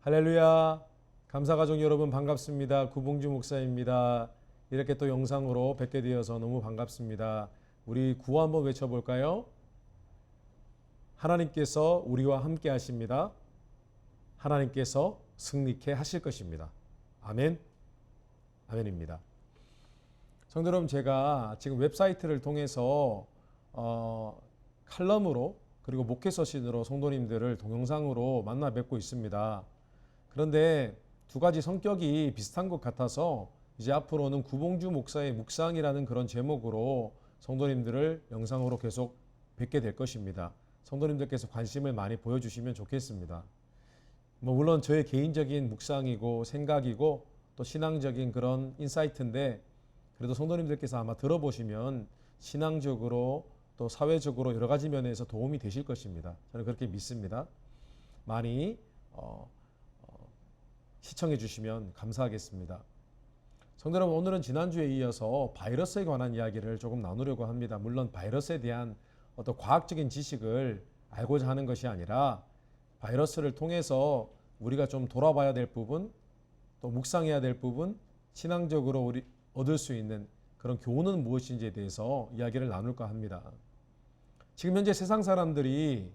할렐루야. 감사가족 여러분 반갑습니다. 구봉주 목사입니다. 이렇게 또 영상으로 뵙게 되어서 너무 반갑습니다. 우리 구호 한번 외쳐볼까요? 하나님께서 우리와 함께 하십니다. 하나님께서 승리케 하실 것입니다. 아멘. 아멘입니다. 성도 여러분, 제가 지금 웹사이트를 통해서 칼럼으로 그리고 목회 서신으로 성도님들을 동영상으로 만나 뵙고 있습니다. 그런데 두 가지 성격이 비슷한 것 같아서 이제 앞으로는 구봉주 목사의 묵상이라는 그런 제목으로 성도님들을 영상으로 계속 뵙게 될 것입니다. 성도님들께서 관심을 많이 보여주시면 좋겠습니다. 물론 저의 개인적인 묵상이고 생각이고 또 신앙적인 그런 인사이트인데, 그래도 성도님들께서 아마 들어보시면 신앙적으로 또 사회적으로 여러 가지 면에서 도움이 되실 것입니다. 저는 그렇게 믿습니다. 많이 시청해 주시면 감사하겠습니다. 성도 여러분, 오늘은 지난주에 이어서 바이러스에 관한 이야기를 조금 나누려고 합니다. 물론 바이러스에 대한 어떤 과학적인 지식을 알고자 하는 것이 아니라 바이러스를 통해서 우리가 좀 돌아봐야 될 부분, 또 묵상해야 될 부분, 신앙적으로 우리 얻을 수 있는 그런 교훈은 무엇인지에 대해서 이야기를 나눌까 합니다. 지금 현재 세상 사람들이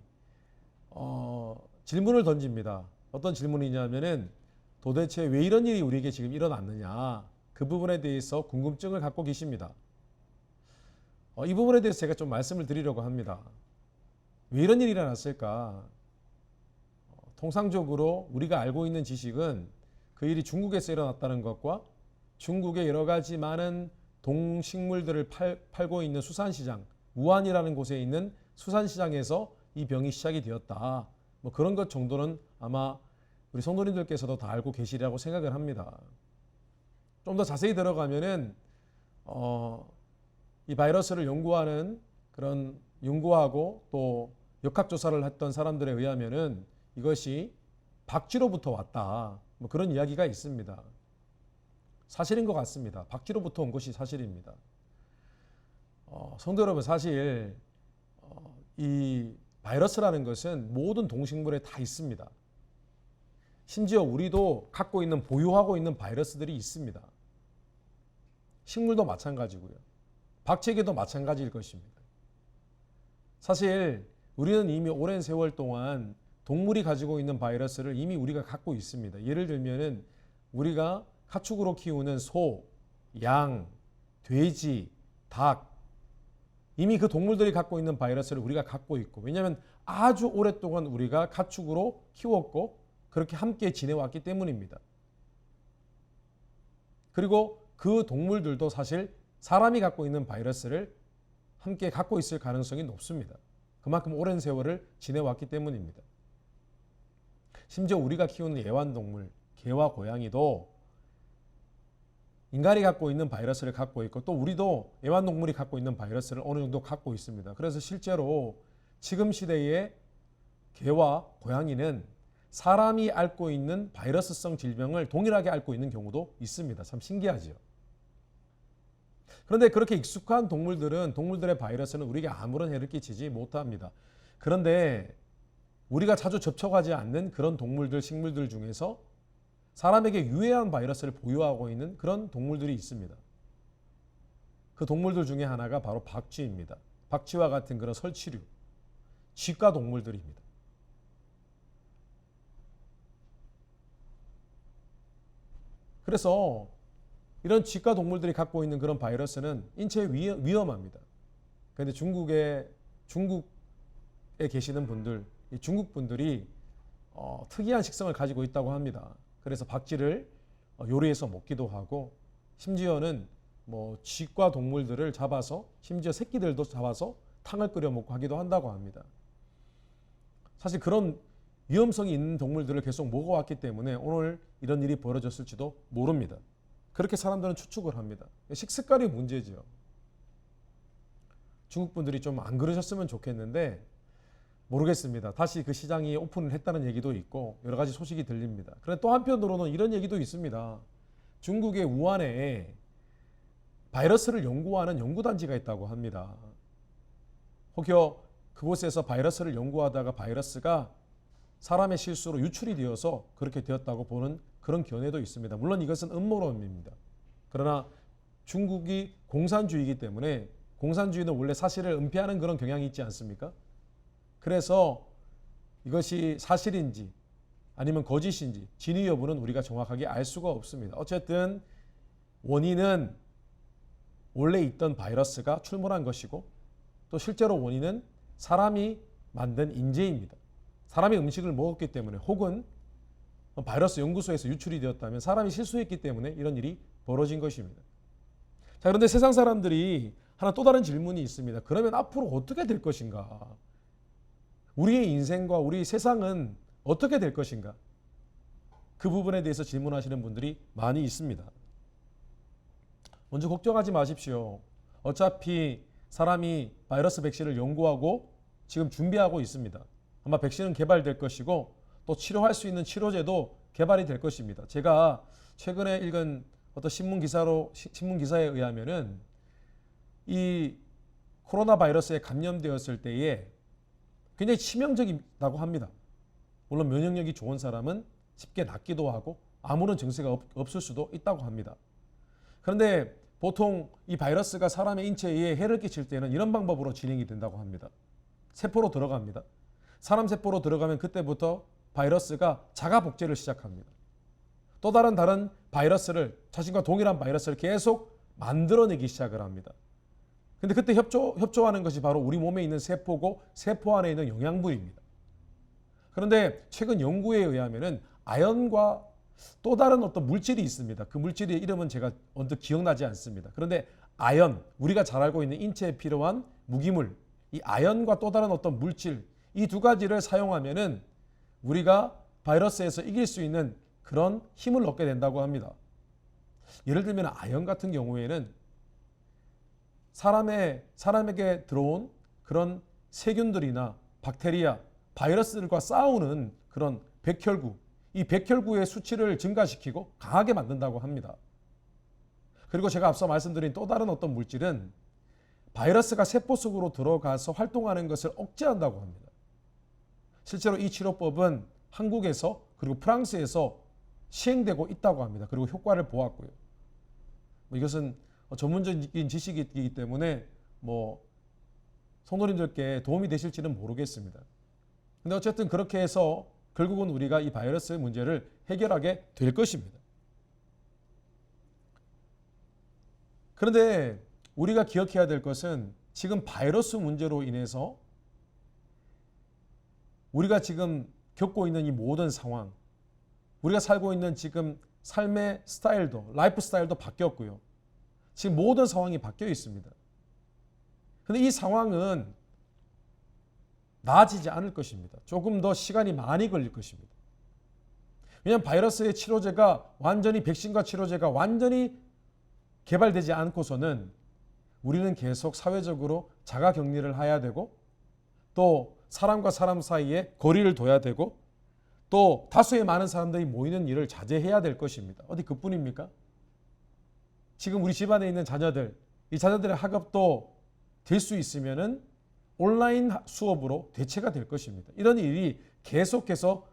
질문을 던집니다. 어떤 질문이냐면은 도대체 왜 이런 일이 우리에게 지금 일어났느냐, 그 부분에 대해서 궁금증을 갖고 계십니다. 이 부분에 대해서 제가 좀 말씀을 드리려고 합니다. 왜 이런 일이 일어났을까? 통상적으로 우리가 알고 있는 지식은 그 일이 중국에서 일어났다는 것과 중국의 여러 가지 많은 동식물들을 팔고 있는 수산시장, 우한이라는 곳에 있는 수산시장에서 이 병이 시작이 되었다. 그런 것 정도는 아마 우리 성도님들께서도 다 알고 계시리라고 생각을 합니다. 좀 더 자세히 들어가면은 이 바이러스를 연구하는 그런 연구하고 또 역학조사를 했던 사람들에 의하면은 이것이 박쥐로부터 왔다. 그런 이야기가 있습니다. 사실인 것 같습니다. 박쥐로부터 온 것이 사실입니다. 성도 여러분, 사실 이 바이러스라는 것은 모든 동식물에 다 있습니다. 심지어 우리도 갖고 있는, 보유하고 있는 바이러스들이 있습니다. 식물도 마찬가지고요. 박쥐에게도 마찬가지일 것입니다. 사실 우리는 이미 오랜 세월 동안 동물이 가지고 있는 바이러스를 이미 우리가 갖고 있습니다. 예를 들면은 우리가 가축으로 키우는 소, 양, 돼지, 닭, 이미 그 동물들이 갖고 있는 바이러스를 우리가 갖고 있고, 왜냐하면 아주 오랫동안 우리가 가축으로 키웠고 그렇게 함께 지내왔기 때문입니다. 그리고 그 동물들도 사실 사람이 갖고 있는 바이러스를 함께 갖고 있을 가능성이 높습니다. 그만큼 오랜 세월을 지내왔기 때문입니다. 심지어 우리가 키우는 애완동물, 개와 고양이도 인간이 갖고 있는 바이러스를 갖고 있고, 또 우리도 애완동물이 갖고 있는 바이러스를 어느 정도 갖고 있습니다. 그래서 실제로 지금 시대의 개와 고양이는 사람이 앓고 있는 바이러스성 질병을 동일하게 앓고 있는 경우도 있습니다. 참 신기하죠. 그런데 그렇게 익숙한 동물들은, 동물들의 바이러스는 우리에게 아무런 해를 끼치지 못합니다. 그런데 우리가 자주 접촉하지 않는 그런 동물들, 식물들 중에서 사람에게 유해한 바이러스를 보유하고 있는 그런 동물들이 있습니다. 그 동물들 중에 하나가 바로 박쥐입니다. 박쥐와 같은 그런 설치류, 쥐과 동물들입니다. 그래서 이런 쥐과 동물들이 갖고 있는 그런 바이러스는 인체에 위험합니다. 그런데 중국에 계시는 분들, 이 중국 분들이 특이한 식성을 가지고 있다고 합니다. 그래서 박쥐를 요리해서 먹기도 하고, 심지어는 쥐과 동물들을 잡아서, 심지어 새끼들도 잡아서 탕을 끓여 먹고 하기도 한다고 합니다. 사실 그런 위험성이 있는 동물들을 계속 먹어왔기 때문에 오늘 이런 일이 벌어졌을지도 모릅니다. 그렇게 사람들은 추측을 합니다. 식습관이 문제죠. 중국 분들이 좀 안 그러셨으면 좋겠는데 모르겠습니다. 다시 그 시장이 오픈을 했다는 얘기도 있고 여러 가지 소식이 들립니다. 그런데 또 한편으로는 이런 얘기도 있습니다. 중국의 우한에 바이러스를 연구하는 연구단지가 있다고 합니다. 혹여 그곳에서 바이러스를 연구하다가 바이러스가 사람의 실수로 유출이 되어서 그렇게 되었다고 보는 그런 견해도 있습니다. 물론 이것은 음모론입니다. 그러나 중국이 공산주의이기 때문에 공산주의는 원래 사실을 은폐하는 그런 경향이 있지 않습니까? 그래서 이것이 사실인지 아니면 거짓인지 진위 여부는 우리가 정확하게 알 수가 없습니다. 어쨌든 원인은 원래 있던 바이러스가 출몰한 것이고 또 실제로 원인은 사람이 만든 인재입니다. 사람이 음식을 먹었기 때문에 혹은 바이러스 연구소에서 유출이 되었다면 사람이 실수했기 때문에 이런 일이 벌어진 것입니다. 자, 그런데 세상 사람들이 하나 또 다른 질문이 있습니다. 그러면 앞으로 어떻게 될 것인가? 우리의 인생과 우리 세상은 어떻게 될 것인가? 그 부분에 대해서 질문하시는 분들이 많이 있습니다. 먼저 걱정하지 마십시오. 어차피 사람이 바이러스 백신을 연구하고 지금 준비하고 있습니다. 아마 백신은 개발될 것이고 또 치료할 수 있는 치료제도 개발이 될 것입니다. 제가 최근에 읽은 어떤 신문 기사에 의하면은 이 코로나 바이러스에 감염되었을 때에 굉장히 치명적이라고 합니다. 물론 면역력이 좋은 사람은 쉽게 낫기도 하고 아무런 증세가 없을 수도 있다고 합니다. 그런데 보통 이 바이러스가 사람의 인체에 해를 끼칠 때는 이런 방법으로 진행이 된다고 합니다. 세포로 들어갑니다. 사람 세포로 들어가면 그때부터 바이러스가 자가 복제를 시작합니다. 또 다른 바이러스를 자신과 동일한 바이러스를 계속 만들어내기 시작을 합니다. 근데 그때 협조하는 것이 바로 우리 몸에 있는 세포고 세포 안에 있는 영양분입니다. 그런데 최근 연구에 의하면은 아연과 또 다른 어떤 물질이 있습니다. 그 물질의 이름은 제가 언뜻 기억나지 않습니다. 그런데 아연, 우리가 잘 알고 있는 인체에 필요한 무기물, 이 아연과 또 다른 어떤 물질, 이 두 가지를 사용하면은 우리가 바이러스에서 이길 수 있는 그런 힘을 얻게 된다고 합니다. 예를 들면 아연 같은 경우에는 사람에게 들어온 그런 세균들이나 박테리아, 바이러스들과 싸우는 그런 백혈구, 이 백혈구의 수치를 증가시키고 강하게 만든다고 합니다. 그리고 제가 앞서 말씀드린 또 다른 어떤 물질은 바이러스가 세포 속으로 들어가서 활동하는 것을 억제한다고 합니다. 실제로 이 치료법은 한국에서 그리고 프랑스에서 시행되고 있다고 합니다. 그리고 효과를 보았고요. 이것은 전문적인 지식이기 때문에 성도님들께 도움이 되실지는 모르겠습니다. 근데 어쨌든 그렇게 해서 결국은 우리가 이 바이러스의 문제를 해결하게 될 것입니다. 그런데 우리가 기억해야 될 것은 지금 바이러스 문제로 인해서 우리가 지금 겪고 있는 이 모든 상황, 우리가 살고 있는 지금 삶의 스타일도, 라이프 스타일도 바뀌었고요. 지금 모든 상황이 바뀌어 있습니다. 그런데 이 상황은 나아지지 않을 것입니다. 조금 더 시간이 많이 걸릴 것입니다. 왜냐하면 바이러스의 치료제가 완전히 백신과 치료제가 완전히 개발되지 않고서는 우리는 계속 사회적으로 자가격리를 해야 되고 또 사람과 사람 사이에 거리를 둬야 되고 또 다수의 많은 사람들이 모이는 일을 자제해야 될 것입니다. 어디 그뿐입니까? 지금 우리 집안에 있는 자녀들, 이 자녀들의 학업도 될 수 있으면은 온라인 수업으로 대체가 될 것입니다. 이런 일이 계속해서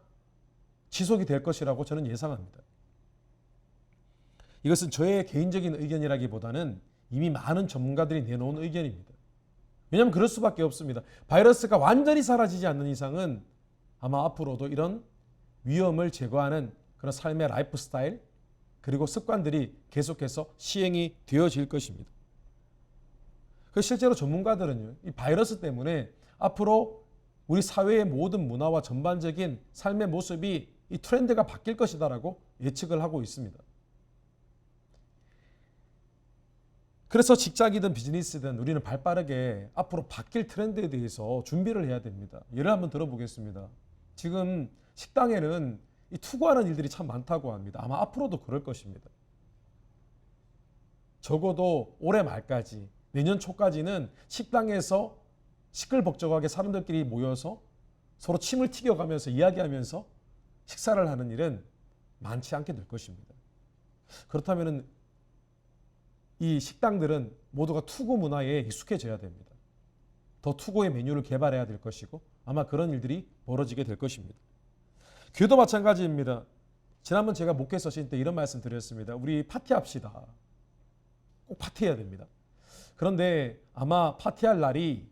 지속이 될 것이라고 저는 예상합니다. 이것은 저의 개인적인 의견이라기보다는 이미 많은 전문가들이 내놓은 의견입니다. 왜냐하면 그럴 수밖에 없습니다. 바이러스가 완전히 사라지지 않는 이상은 아마 앞으로도 이런 위험을 제거하는 그런 삶의 라이프 스타일 그리고 습관들이 계속해서 시행이 되어질 것입니다. 실제로 전문가들은요, 이 바이러스 때문에 앞으로 우리 사회의 모든 문화와 전반적인 삶의 모습이 이 트렌드가 바뀔 것이다라고 예측을 하고 있습니다. 그래서 직장이든 비즈니스든 우리는 발빠르게 앞으로 바뀔 트렌드에 대해서 준비를 해야 됩니다. 예를 한번 들어보겠습니다. 지금 식당에는 이 투고하는 일들이 참 많다고 합니다. 아마 앞으로도 그럴 것입니다. 적어도 올해 말까지 내년 초까지는 식당에서 시끌벅적하게 사람들끼리 모여서 서로 침을 튀겨가면서 이야기하면서 식사를 하는 일은 많지 않게 될 것입니다. 그렇다면 이 식당들은 모두가 투고 문화에 익숙해져야 됩니다. 더 투고의 메뉴를 개발해야 될 것이고 아마 그런 일들이 벌어지게 될 것입니다. 교회도 마찬가지입니다. 지난번 제가 목회 서신 때 이런 말씀 드렸습니다. 우리 파티합시다. 꼭 파티해야 됩니다. 그런데 아마 파티할 날이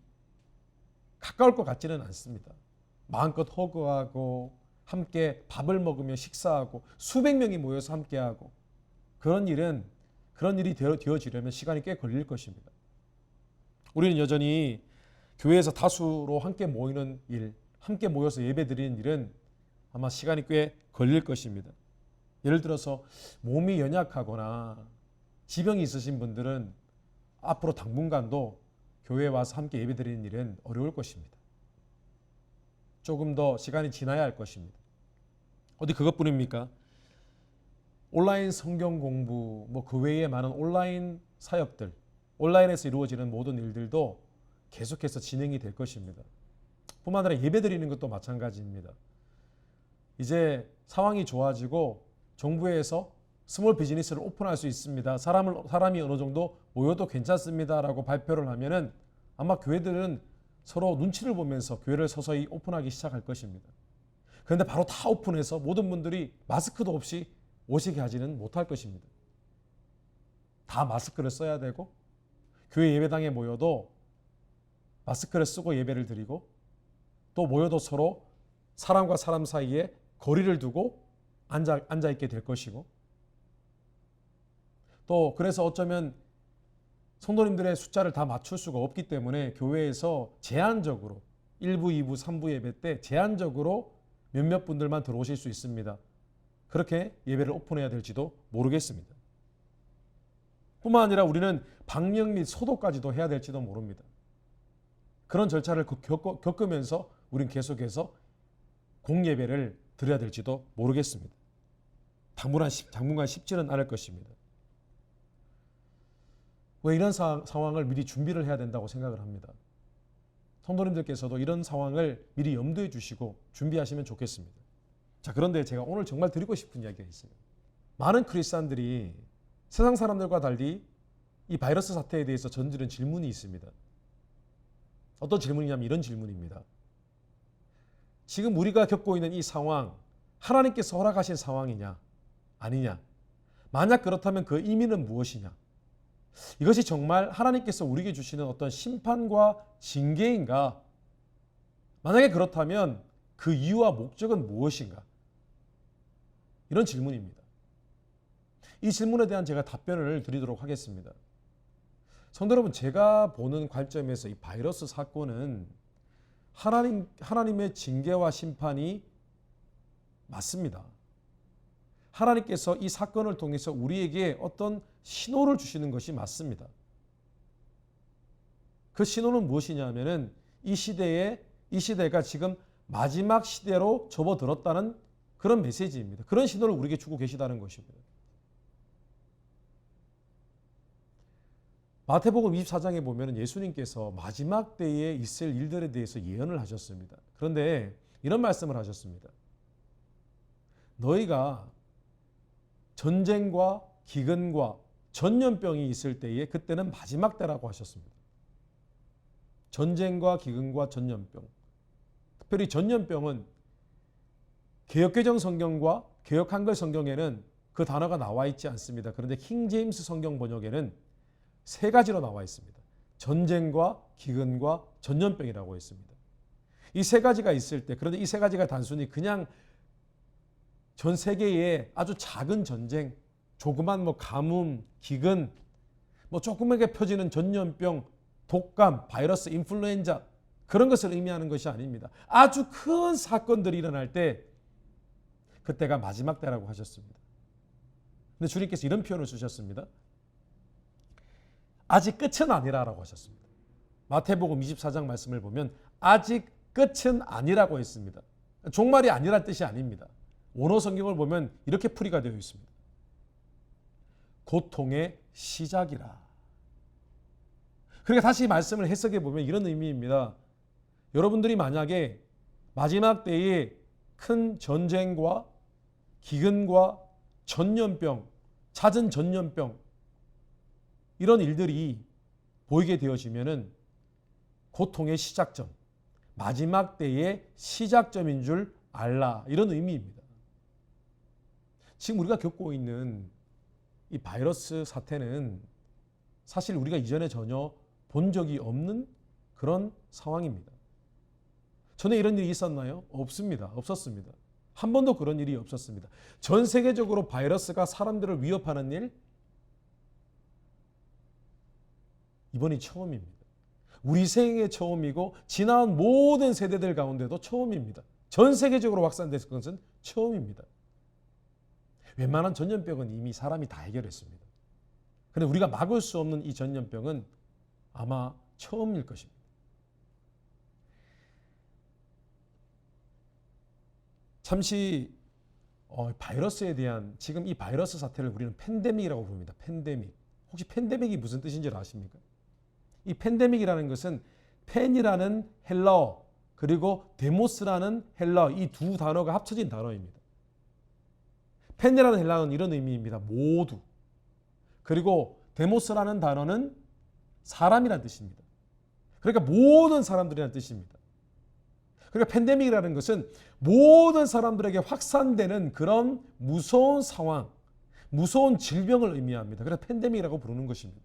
가까울 것 같지는 않습니다. 마음껏 허그하고 함께 밥을 먹으며 식사하고 수백 명이 모여서 함께하고 그런 일이 되어지려면 시간이 꽤 걸릴 것입니다. 우리는 여전히 교회에서 다수로 함께 모이는 일, 함께 모여서 예배드리는 일은 아마 시간이 꽤 걸릴 것입니다. 예를 들어서 몸이 연약하거나 지병이 있으신 분들은 앞으로 당분간도 교회에 와서 함께 예배드리는 일은 어려울 것입니다. 조금 더 시간이 지나야 할 것입니다. 어디 그것뿐입니까? 온라인 성경 공부, 그 외에 많은 온라인 사역들, 온라인에서 이루어지는 모든 일들도 계속해서 진행이 될 것입니다. 뿐만 아니라 예배드리는 것도 마찬가지입니다. 이제 상황이 좋아지고 정부에서 스몰 비즈니스를 오픈할 수 있습니다. 사람이 어느 정도 모여도 괜찮습니다라고 발표를 하면은 아마 교회들은 서로 눈치를 보면서 교회를 서서히 오픈하기 시작할 것입니다. 그런데 바로 다 오픈해서 모든 분들이 마스크도 없이 오시게 하지는 못할 것입니다. 다 마스크를 써야 되고 교회 예배당에 모여도 마스크를 쓰고 예배를 드리고 또 모여도 서로 사람과 사람 사이에 거리를 두고 앉아 있게 될 것이고 또 그래서 어쩌면 성도님들의 숫자를 다 맞출 수가 없기 때문에 교회에서 제한적으로 1부, 2부, 3부 예배 때 제한적으로 몇몇 분들만 들어오실 수 있습니다. 그렇게 예배를 오픈해야 될지도 모르겠습니다. 뿐만 아니라 우리는 방역 및 소독까지도 해야 될지도 모릅니다. 그런 절차를 겪으면서 우리는 계속해서 공예배를 드려야 될지도 모르겠습니다. 당분간 쉽지는 않을 것입니다. 왜 이런 상황을 미리 준비를 해야 된다고 생각을 합니다. 성도님들께서도 이런 상황을 미리 염두에 주시고 준비하시면 좋겠습니다. 자, 그런데 제가 오늘 정말 드리고 싶은 이야기가 있어요. 많은 크리스찬들이 세상 사람들과 달리 이 바이러스 사태에 대해서 던지는 질문이 있습니다. 어떤 질문이냐면 이런 질문입니다. 지금 우리가 겪고 있는 이 상황, 하나님께서 허락하신 상황이냐, 아니냐? 만약 그렇다면 그 의미는 무엇이냐? 이것이 정말 하나님께서 우리에게 주시는 어떤 심판과 징계인가? 만약에 그렇다면 그 이유와 목적은 무엇인가? 이런 질문입니다. 이 질문에 대한 제가 답변을 드리도록 하겠습니다. 성도 여러분, 제가 보는 관점에서 이 바이러스 사건은 하나님의 징계와 심판이 맞습니다. 하나님께서 이 사건을 통해서 우리에게 어떤 신호를 주시는 것이 맞습니다. 그 신호는 무엇이냐면은 이 시대가 지금 마지막 시대로 접어들었다는 그런 메시지입니다. 그런 신호를 우리에게 주고 계시다는 것입니다. 마태복음 24장에 보면 예수님께서 마지막 때에 있을 일들에 대해서 예언을 하셨습니다. 그런데 이런 말씀을 하셨습니다. 너희가 전쟁과 기근과 전염병이 있을 때에 그때는 마지막 때라고 하셨습니다. 전쟁과 기근과 전염병. 특별히 전염병은 개역개정 성경과 개역 한글 성경에는 그 단어가 나와 있지 않습니다. 그런데 킹 제임스 성경 번역에는 세 가지로 나와 있습니다. 전쟁과 기근과 전염병이라고 했습니다. 이 세 가지가 있을 때, 그런데 이 세 가지가 단순히 그냥 전 세계의 아주 작은 전쟁, 조그만 가뭄, 기근, 조그맣게 펴지는 전염병, 독감, 바이러스, 인플루엔자 그런 것을 의미하는 것이 아닙니다. 아주 큰 사건들이 일어날 때 그때가 마지막 때라고 하셨습니다. 근데 주님께서 이런 표현을 쓰셨습니다. 아직 끝은 아니라고 하셨습니다. 마태복음 24장 말씀을 보면 아직 끝은 아니라고 했습니다. 종말이 아니란 뜻이 아닙니다. 원어 성경을 보면 이렇게 풀이가 되어 있습니다. 고통의 시작이라. 그러니까 다시 말씀을 해석해 보면 이런 의미입니다. 여러분들이 만약에 마지막 때에 큰 전쟁과 기근과 전염병, 잦은 전염병 이런 일들이 보이게 되어지면은 고통의 시작점, 마지막 때의 시작점인 줄 알라 이런 의미입니다. 지금 우리가 겪고 있는 이 바이러스 사태는 사실 우리가 이전에 전혀 본 적이 없는 그런 상황입니다. 전에 이런 일이 있었나요? 없습니다. 없었습니다. 한 번도 그런 일이 없었습니다. 전 세계적으로 바이러스가 사람들을 위협하는 일 이번이 처음입니다. 우리 생애 처음이고 지난 모든 세대들 가운데도 처음입니다. 전 세계적으로 확산된 것은 처음입니다. 웬만한 전염병은 이미 사람이 다 해결했습니다. 그런데 우리가 막을 수 없는 이 전염병은 아마 처음일 것입니다. 잠시 바이러스에 대한 지금 이 바이러스 사태를 우리는 팬데믹이라고 부릅니다. 팬데믹. 혹시 팬데믹이 무슨 뜻인지 아십니까? 이 팬데믹이라는 것은 팬이라는 헬라어 그리고 데모스라는 헬라어 이 두 단어가 합쳐진 단어입니다. 팬이라는 헬라어는 이런 의미입니다. 모두. 그리고 데모스라는 단어는 사람이라는 뜻입니다. 그러니까 모든 사람들이라는 뜻입니다. 그러니까 팬데믹이라는 것은 모든 사람들에게 확산되는 그런 무서운 상황, 무서운 질병을 의미합니다. 그래서 팬데믹이라고 부르는 것입니다.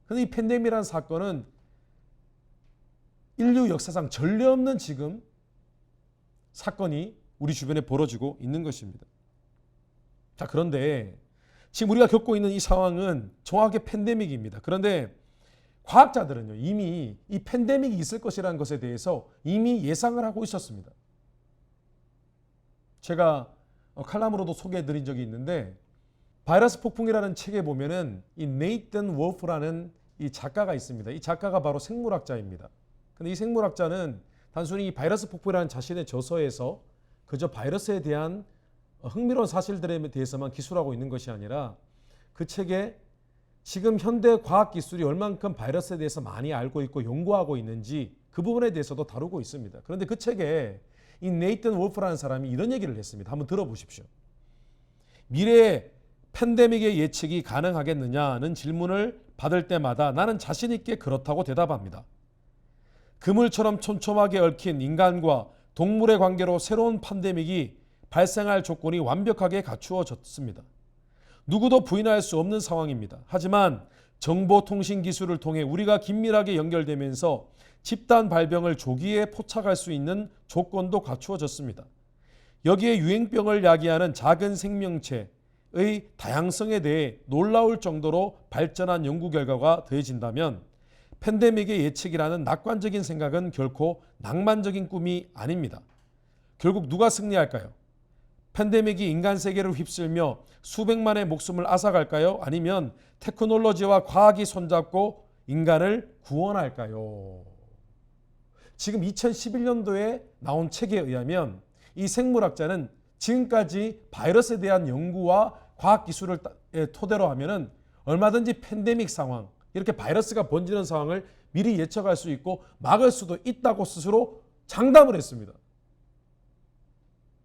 그런데 이 팬데믹이라는 사건은 인류 역사상 전례 없는 지금 사건이 우리 주변에 벌어지고 있는 것입니다. 자, 그런데 지금 우리가 겪고 있는 이 상황은 정확하게 팬데믹입니다. 그런데 과학자들은요, 이미 이 팬데믹이 있을 것이라는 것에 대해서 이미 예상을 하고 있었습니다. 제가 칼럼으로도 소개해 드린 적이 있는데 바이러스 폭풍이라는 책에 보면은 이 네이튼 월프라는 이 작가가 있습니다. 이 작가가 바로 생물학자입니다. 근데 이 생물학자는 단순히 이 바이러스 폭풍이라는 자신의 저서에서 그저 바이러스에 대한 흥미로운 사실들에 대해서만 기술하고 있는 것이 아니라 그 책에 지금 현대 과학기술이 얼만큼 바이러스에 대해서 많이 알고 있고 연구하고 있는지 그 부분에 대해서도 다루고 있습니다. 그런데 그 책에 이 네이튼 월프라는 사람이 이런 얘기를 했습니다. 한번 들어보십시오. 미래에 팬데믹의 예측이 가능하겠느냐는 질문을 받을 때마다 나는 자신 있게 그렇다고 대답합니다. 그물처럼 촘촘하게 얽힌 인간과 동물의 관계로 새로운 팬데믹이 발생할 조건이 완벽하게 갖추어졌습니다. 누구도 부인할 수 없는 상황입니다. 하지만 정보통신 기술을 통해 우리가 긴밀하게 연결되면서 집단 발병을 조기에 포착할 수 있는 조건도 갖추어졌습니다. 여기에 유행병을 야기하는 작은 생명체의 다양성에 대해 놀라울 정도로 발전한 연구 결과가 더해진다면 팬데믹의 예측이라는 낙관적인 생각은 결코 낭만적인 꿈이 아닙니다. 결국 누가 승리할까요? 팬데믹이 인간 세계를 휩쓸며 수백만의 목숨을 앗아갈까요? 아니면 테크놀로지와 과학이 손잡고 인간을 구원할까요? 지금 2011년도에 나온 책에 의하면 이 생물학자는 지금까지 바이러스에 대한 연구와 과학기술을 토대로 하면은 얼마든지 팬데믹 상황, 이렇게 바이러스가 번지는 상황을 미리 예측할 수 있고 막을 수도 있다고 스스로 장담을 했습니다.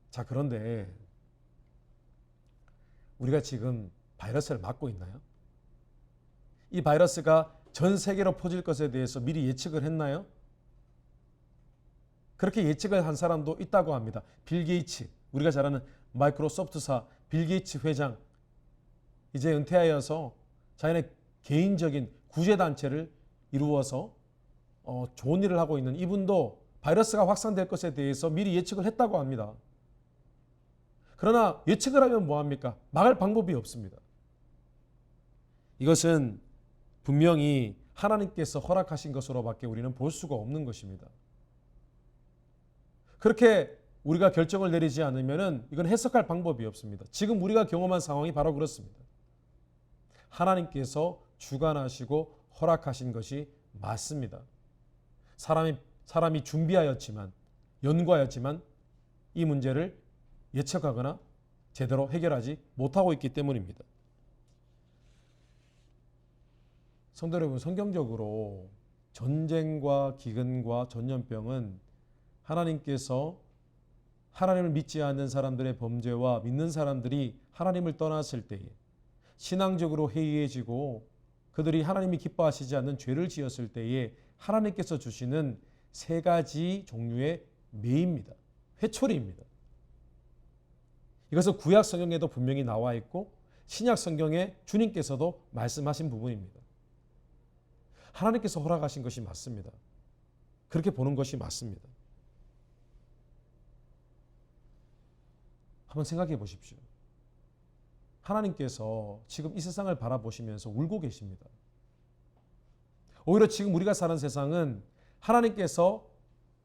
자, 그런데 우리가 지금 바이러스를 막고 있나요? 이 바이러스가 전 세계로 퍼질 것에 대해서 미리 예측을 했나요? 그렇게 예측을 한 사람도 있다고 합니다. 빌 게이츠, 우리가 잘 아는 마이크로소프트사 빌 게이츠 회장, 이제 은퇴하여서 자신의 개인적인 구제단체를 이루어서 좋은 일을 하고 있는 이분도 바이러스가 확산될 것에 대해서 미리 예측을 했다고 합니다. 그러나 예측을 하면 뭐합니까? 막을 방법이 없습니다. 이것은 분명히 하나님께서 허락하신 것으로밖에 우리는 볼 수가 없는 것입니다. 그렇게 우리가 결정을 내리지 않으면 이건 해석할 방법이 없습니다. 지금 우리가 경험한 상황이 바로 그렇습니다. 하나님께서 주관하시고 허락하신 것이 맞습니다. 사람이 준비하였지만, 연구하였지만 이 문제를 예측하거나 제대로 해결하지 못하고 있기 때문입니다. 성도 여러분, 성경적으로 전쟁과 기근과 전염병은 하나님께서 하나님을 믿지 않는 사람들의 범죄와 믿는 사람들이 하나님을 떠났을 때에 신앙적으로 해이해지고 그들이 하나님이 기뻐하시지 않는 죄를 지었을 때에 하나님께서 주시는 세 가지 종류의 매입니다. 회초리입니다. 이것은 구약 성경에도 분명히 나와 있고 신약 성경에 주님께서도 말씀하신 부분입니다. 하나님께서 허락하신 것이 맞습니다. 그렇게 보는 것이 맞습니다. 한번 생각해 보십시오. 하나님께서 지금 이 세상을 바라보시면서 울고 계십니다. 오히려 지금 우리가 사는 세상은 하나님께서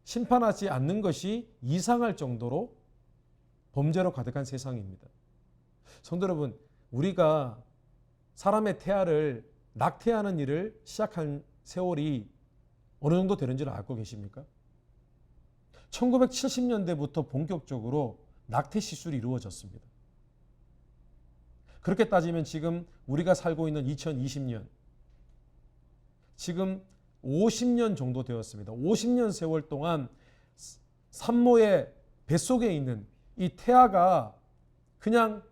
심판하지 않는 것이 이상할 정도로 범죄로 가득한 세상입니다. 성도 여러분, 우리가 사람의 태아를 낙태하는 일을 시작한 세월이 어느 정도 되는지를 알고 계십니까? 1970년대부터 본격적으로 낙태 시술이 이루어졌습니다. 그렇게 따지면 지금 우리가 살고 있는 2020년, 지금 50년 정도 되었습니다. 50년 세월 동안 산모의 뱃속에 있는 이 태아가 그냥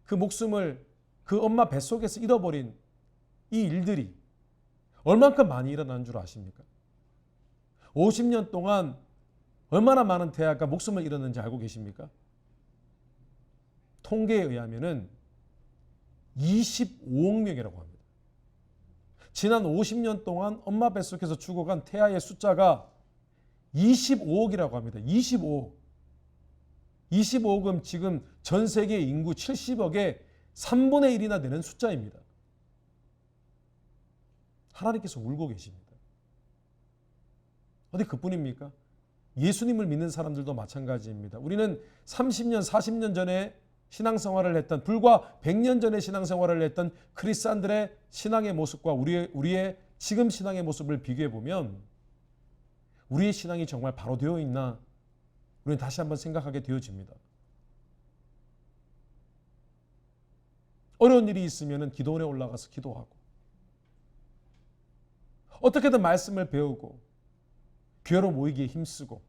그 목숨을 그 엄마 뱃속에서 잃어버린 이 일들이 얼만큼 많이 일어난 줄 아십니까? 50년 동안 얼마나 많은 태아가 목숨을 잃었는지 알고 계십니까? 통계에 의하면은 25억 명이라고 합니다. 지난 50년 동안 엄마 뱃속에서 죽어간 태아의 숫자가 25억이라고 합니다. 25억. 25억은 지금 전 세계 인구 70억의 3분의 1이나 되는 숫자입니다. 하나님께서 울고 계십니다. 어디 그뿐입니까? 예수님을 믿는 사람들도 마찬가지입니다. 우리는 30년, 40년 전에 신앙생활을 했던, 불과 100년 전에 신앙생활을 했던 크리스찬들의 신앙의 모습과 우리의 지금 신앙의 모습을 비교해 보면 우리의 신앙이 정말 바로 되어 있나 우리는 다시 한번 생각하게 되어집니다. 어려운 일이 있으면 기도원에 올라가서 기도하고 어떻게든 말씀을 배우고 교회로 모이기에 힘쓰고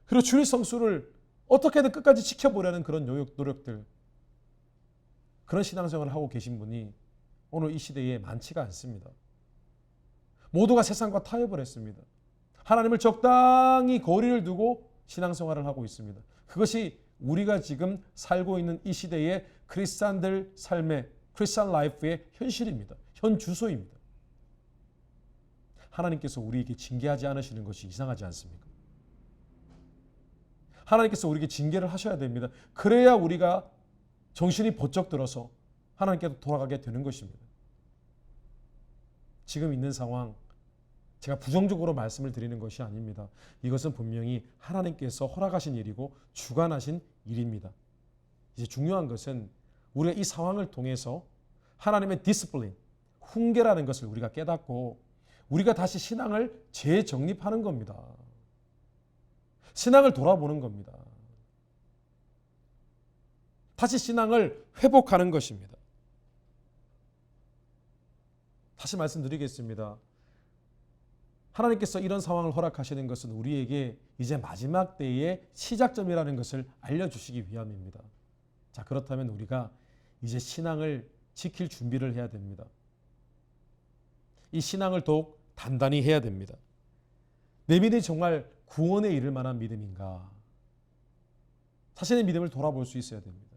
그리고 주일 성수를 어떻게든 끝까지 지켜보려는 그런 노력들, 그런 신앙생활을 하고 계신 분이 오늘 이 시대에 많지가 않습니다. 모두가 세상과 타협을 했습니다. 하나님을 적당히 거리를 두고 신앙생활을 하고 있습니다. 그것이 우리가 지금 살고 있는 이 시대의 크리스찬들 삶의, 크리스찬 라이프의 현실입니다. 현 주소입니다. 하나님께서 우리에게 징계하지 않으시는 것이 이상하지 않습니까? 하나님께서 우리에게 징계를 하셔야 됩니다. 그래야 우리가 정신이 번쩍 들어서 하나님께로 돌아가게 되는 것입니다. 지금 있는 상황, 제가 부정적으로 말씀을 드리는 것이 아닙니다. 이것은 분명히 하나님께서 허락하신 일이고 주관하신 일입니다. 이제 중요한 것은 우리가 이 상황을 통해서 하나님의 디스플린, 훈계라는 것을 우리가 깨닫고 우리가 다시 신앙을 재정립하는 겁니다. 신앙을 돌아보는 겁니다. 다시 신앙을 회복하는 것입니다. 다시 말씀드리겠습니다. 하나님께서 이런 상황을 허락하시는 것은 우리에게 이제 마지막 때의 시작점이라는 것을 알려주시기 위함입니다. 자, 그렇다면 우리가 이제 신앙을 지킬 준비를 해야 됩니다. 이 신앙을 더욱 단단히 해야 됩니다. 내 믿음이 정말 구원에 이를 만한 믿음인가? 자신의 믿음을 돌아볼 수 있어야 됩니다.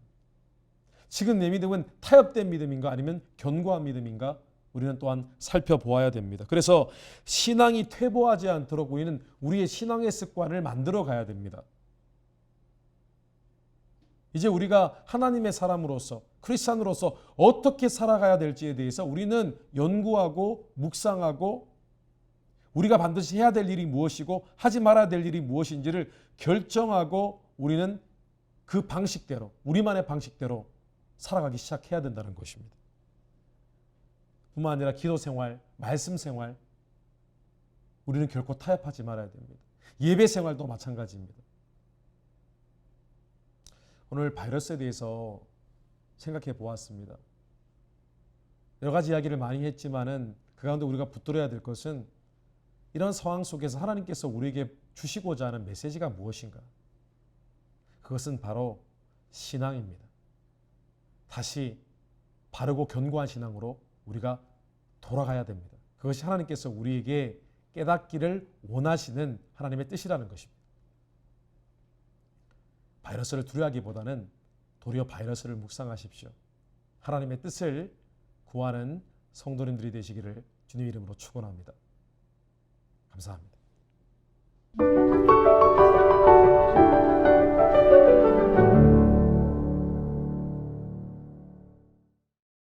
지금 내 믿음은 타협된 믿음인가 아니면 견고한 믿음인가? 우리는 또한 살펴보아야 됩니다. 그래서 신앙이 퇴보하지 않도록 우리는 우리의 신앙의 습관을 만들어 가야 됩니다. 이제 우리가 하나님의 사람으로서 크리스찬으로서 어떻게 살아가야 될지에 대해서 우리는 연구하고 묵상하고 우리가 반드시 해야 될 일이 무엇이고 하지 말아야 될 일이 무엇인지를 결정하고 우리는 그 방식대로, 우리만의 방식대로 살아가기 시작해야 된다는 것입니다. 뿐만 아니라 기도 생활, 말씀 생활, 우리는 결코 타협하지 말아야 됩니다. 예배 생활도 마찬가지입니다. 오늘 바이러스에 대해서 생각해 보았습니다. 여러 가지 이야기를 많이 했지만은 그 가운데 우리가 붙들어야 될 것은 이런 상황 속에서 하나님께서 우리에게 주시고자 하는 메시지가 무엇인가? 그것은 바로 신앙입니다. 다시 바르고 견고한 신앙으로 우리가 돌아가야 됩니다. 그것이 하나님께서 우리에게 깨닫기를 원하시는 하나님의 뜻이라는 것입니다. 바이러스를 두려워하기보다는 도리어 바이러스를 묵상하십시오. 하나님의 뜻을 구하는 성도님들이 되시기를 주님 이름으로 축원합니다. 감사합니다.